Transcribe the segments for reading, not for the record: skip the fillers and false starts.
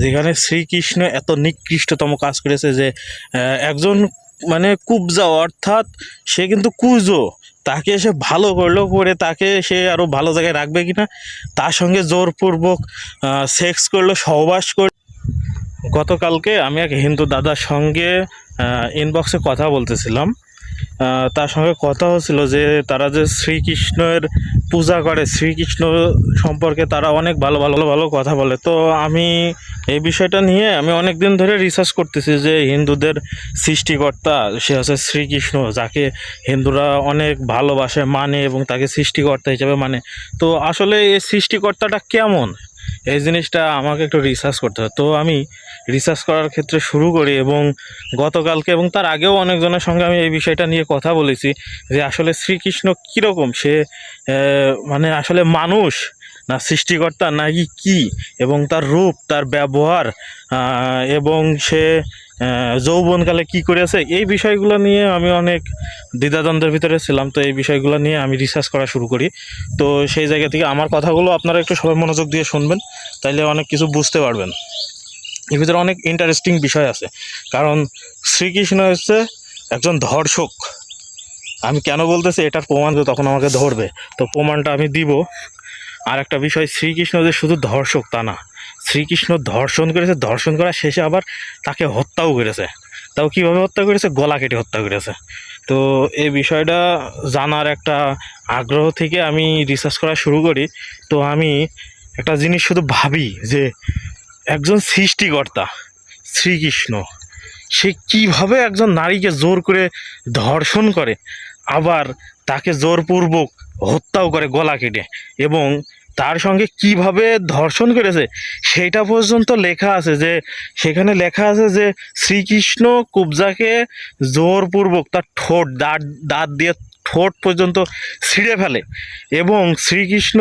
যেখানে শ্রীকৃষ্ণ এত নিকৃষ্টতম কাজ করেছে যে একজন মানে কুবজা অর্থাৎ সে কিন্তু কুজো, তাকে সে ভালো করলো, করে তাকে সে আরও ভালো জায়গায় রাখবে কিনা তার সঙ্গে জোরপূর্বক সেক্স করলো, সহবাস করলো। গতকালকে আমি এক হিন্দু দাদার সঙ্গে ইনবক্সে কথা বলতেছিলাম। তার সঙ্গে কথা হচ্ছিল যে তারা যে শ্রীকৃষ্ণের পূজা করে, শ্রীকৃষ্ণ সম্পর্কে তারা অনেক ভালো ভালো ভালো কথা বলে। তো আমি এই বিষয়টা নিয়ে আমি অনেক দিন ধরে রিসার্চ করতেছি যে হিন্দুদের সৃষ্টিকর্তা সে হচ্ছে শ্রীকৃষ্ণ, যাকে হিন্দুরা অনেক ভালোবাসে, মানে এবং তাকে সৃষ্টিকর্তা হিসেবে মানে। তো আসলে এই সৃষ্টিকর্তাটা কেমন, এই জিনিসটা আমাকে একটু রিসার্চ করতে হয়। তো আমি রিসার্চ করার ক্ষেত্রে শুরু করি এবং গতকালকে এবং তার আগেও অনেকজনের সঙ্গে আমি এই বিষয়টা নিয়ে কথা বলেছি যে আসলে শ্রীকৃষ্ণ কীরকম, সে মানে আসলে মানুষ না সৃষ্টিকর্তা নাকি কি, এবং তার রূপ, তার ব্যবহার এবং সে যৌবনকালে কি করেছে, এই বিষয়গুলো নিয়ে আমি অনেক দ্বিধাদ্বন্দ্বের ভিতরে ছিলাম। তো এই বিষয়গুলো নিয়ে আমি রিসার্চ করা শুরু করি। তো সেই জায়গা থেকে আমার কথাগুলো আপনারা একটু সবাই মনোযোগ দিয়ে শুনবেন, তাইলে অনেক কিছু বুঝতে পারবেন। এর ভিতরে অনেক ইন্টারেস্টিং বিষয় আছে, কারণ শ্রীকৃষ্ণ হচ্ছে একজন ধর্ষক। আমি কেন বলতেছি এটার প্রমাণ তো তখন আমাকে ধরবে, তো প্রমাণটা আমি দিব। আর একটা বিষয়, শ্রীকৃষ্ণ যে শুধু ধর্ষক তা না, শ্রীকৃষ্ণ ধর্ষণ করেছে, ধর্ষণ করার শেষে আবার তাকে হত্যাও করেছে। তাও কীভাবে হত্যা করেছে? গলা কেটে হত্যা করেছে। তো এই বিষয়টা জানার একটা আগ্রহ থেকে আমি রিসার্চ করা শুরু করি। তো আমি একটা জিনিস শুধু ভাবি যে একজন সৃষ্টিকর্তা শ্রীকৃষ্ণ, সে কিভাবে একজন নারীকে জোর করে ধর্ষণ করে, আবার তাকে জোরপূর্বক হত্যাও করে গলা কেটে, এবং তার সঙ্গে কিভাবে ধর্ষণ করেছে সেটা পর্যন্ত লেখা আছে। যে সেখানে লেখা আছে যে শ্রীকৃষ্ণ কুবজাকে জোরপূর্বক তার ঠোঁট দাঁত দাঁত দিয়ে ঠোঁট পর্যন্ত ছিঁড়ে ফেলে, এবং শ্রীকৃষ্ণ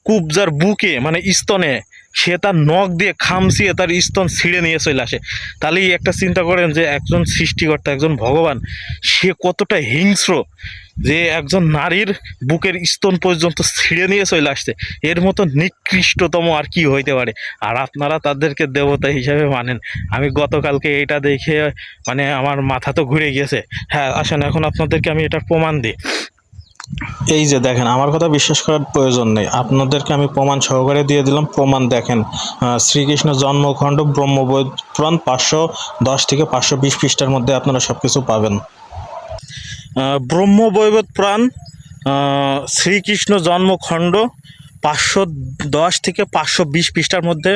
কুবজার বুকে মানে স্তনে সে তার নখ দিয়ে খামচিয়ে তার স্তন ছিঁড়ে নিয়ে চলে আসে। তাহলেই একটা চিন্তা করেন যে একজন সৃষ্টিকর্তা, একজন ভগবান, সে কতটা হিংস্র যে একজন নারীর বুকের স্তন পর্যন্ত ছিঁড়ে নিয়ে চলে আসছে। এর মতো নিকৃষ্টতম আর কি হইতে পারে? আর আপনারা তাদেরকে দেবতা হিসাবে মানেন। আমি গতকালকে এটা দেখে মানে আমার মাথা তো ঘুরে গিয়েছে। হ্যাঁ, আসেন এখন আপনাদেরকে আমি এটার প্রমাণ দিই। এই যে দেখেন, আমার কথা বিশ্বাস করার প্রয়োজন নেই, আপনাদেরকে আমি প্রমাণ সহকারে দিয়ে দিলাম। প্রমাণ দেখেন, শ্রীকৃষ্ণ জন্মখণ্ড ব্রহ্মবৈদ পুরাণ 510 থেকে 520 পৃষ্ঠার মধ্যে আপনারা সব কিছু পাবেন। ব্রহ্মবৈবর্ত পুরাণ শ্রীকৃষ্ণ জন্মখণ্ড 510 থেকে 520 পৃষ্ঠার মধ্যে